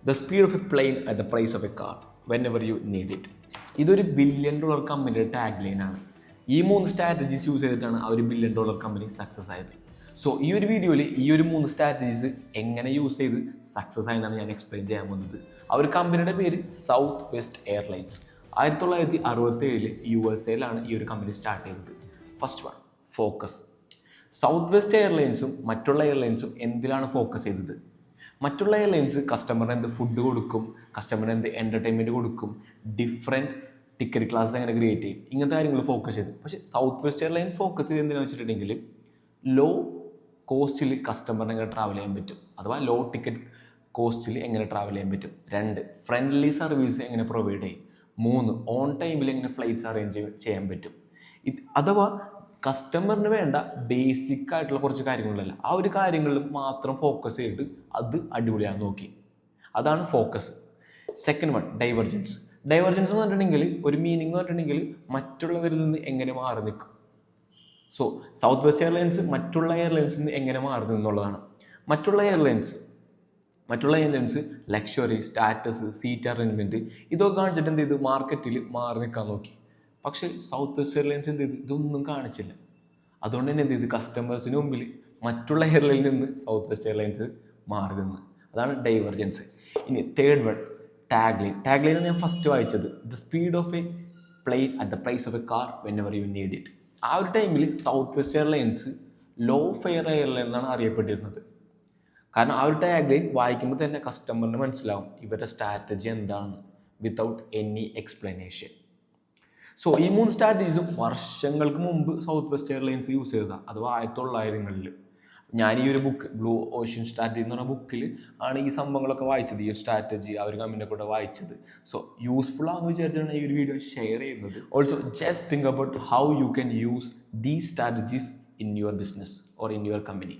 The speed of a plane at the price of a car whenever you need it. ഇതൊരു $1 billion കമ്പനിയുടെ tag ലൈനാണ്. ഈ 3 strategies use ചെയ്തിട്ടാണ് ആ ഒരു $1 ബില്യൺ കമ്പനി സക്സസ് ആയത്. സോ ഈ ഒരു വീഡിയോയിൽ ഈ ഒരു 3 സ്ട്രാറ്റജീസ് എങ്ങനെ യൂസ് ചെയ്ത് സക്സസ് ആയെന്നാണ് ഞാൻ എക്സ്പ്ലെയിൻ ചെയ്യാൻ പോകുന്നത്. ആ ഒരു കമ്പനിയുടെ പേര് സൗത്ത് വെസ്റ്റ് എയർലൈൻസ്. 1967 USA ഈ ഒരു കമ്പനി സ്റ്റാർട്ട് ചെയ്തത്. First one, focus. South West എയർലൈൻസും മറ്റുള്ള എയർലൈൻസും എന്തിലാണ് ഫോക്കസ് ചെയ്തത്? മറ്റുള്ള എയർലൈൻസ് കസ്റ്റമറിന് എന്ത് ഫുഡ് കൊടുക്കും, കസ്റ്റമറിന് എന്ത് എൻ്റർടൈൻമെൻറ്റ് കൊടുക്കും, ഡിഫറെൻറ്റ് ടിക്കറ്റ് ക്ലാസ് എങ്ങനെ ക്രിയേറ്റ് ചെയ്യും, ഇങ്ങനത്തെ കാര്യങ്ങൾ ഫോക്കസ് ചെയ്തു. പക്ഷേ സൗത്ത് വെസ്റ്റ് എയർലൈൻ ഫോക്കസ് ചെയ്ത് എന്തിനാണെന്ന് വെച്ചിട്ടുണ്ടെങ്കിൽ ലോ കോസ്റ്റിൽ കസ്റ്റമറിന് എങ്ങനെ ട്രാവൽ ചെയ്യാൻ പറ്റും, അഥവാ ലോ ടിക്കറ്റ് കോസ്റ്റിൽ എങ്ങനെ ട്രാവൽ ചെയ്യാൻ പറ്റും. 2, ഫ്രണ്ട്ലി സർവീസ് എങ്ങനെ പ്രൊവൈഡ് ചെയ്യും. 3, ഓൺ ടൈമിൽ എങ്ങനെ ഫ്ലൈറ്റ്സ് അറേഞ്ച് ചെയ്യാൻ പറ്റും. അഥവാ കസ്റ്റമറിന് വേണ്ട ബേസിക് ആയിട്ടുള്ള കുറച്ച് കാര്യങ്ങളല്ല, ആ ഒരു കാര്യങ്ങളിൽ മാത്രം ഫോക്കസ് ചെയ്തിട്ട് അത് അടിപൊളിയാകാൻ നോക്കി. അതാണ് focus. Second one, divergence. Divergence എന്ന് പറഞ്ഞിട്ടുണ്ടെങ്കിൽ ഒരു മീനിങ് എന്ന് പറഞ്ഞിട്ടുണ്ടെങ്കിൽ മറ്റുള്ളവരിൽ നിന്ന് എങ്ങനെ മാറി നിൽക്കും. സോ സൗത്ത് വെസ്റ്റ് എയർലൈൻസ് മറ്റുള്ള എയർലൈൻസിൽ നിന്ന് എങ്ങനെ മാറി നിന്നുള്ളതാണ്. മറ്റുള്ള airlines luxury, status, seat arrangement ഇതൊക്കെ കാണിച്ചിട്ട് എന്ത് ചെയ്തു, മാർക്കറ്റിൽ മാറി നിൽക്കാൻ നോക്കി. പക്ഷേ സൗത്ത് വെസ്റ്റ് എയർലൈൻസ് എന്ത് ചെയ്തു, ഇതൊന്നും കാണിച്ചില്ല. അതുകൊണ്ട് തന്നെ എന്ത് ചെയ്തു, കസ്റ്റമേഴ്സിന് മുമ്പിൽ മറ്റുള്ള എയർലൈനിൽ നിന്ന് സൗത്ത് വെസ്റ്റ് എയർലൈൻസ് മാറി നിന്ന്. അതാണ് ഡൈവർജൻസ്. ഇനി third one, tag line. Tag line ഞാൻ ഫസ്റ്റ് വായിച്ചത്, the speed of a plane at the price of a car whenever you need it. ആ ഒരു ടൈമിൽ Southwest Airlines low fare airline എന്നാണ് അറിയപ്പെട്ടിരുന്നത്. കാരണം ആ ഒരു ടാഗ് ലൈൻ വായിക്കുമ്പോൾ തന്നെ കസ്റ്റമറിന് മനസ്സിലാവും ഇവരുടെ സ്ട്രാറ്റജി എന്താണ്, വിത്തൗട്ട് എനി എക്സ്പ്ലനേഷൻ. സോ ഈ 3 സ്ട്രാറ്റജീസും വർഷങ്ങൾക്ക് മുമ്പ് സൗത്ത് വെസ്റ്റ് എയർലൈൻസ് യൂസ് ചെയ്തതാണ്. അഥവാ 1900-കളിൽ. ഞാൻ ഈ ഒരു ബുക്ക് ബ്ലൂ ഓഷ്യൻ സ്ട്രാറ്റജി എന്ന് പറഞ്ഞ ബുക്കിൽ ആണ് ഈ സംഭവങ്ങളൊക്കെ വായിച്ചത്, ഈ ഒരു സ്ട്രാറ്റജി ആ ഒരു കമ്പനിയെ കൂടെ വായിച്ചത്. സോ യൂസ്ഫുൾ ആണെന്ന് വിചാരിച്ചാണ് ഈ ഒരു വീഡിയോ ഷെയർ ചെയ്യുന്നത്. Also just think about how you can use these strategies in your business or in your company.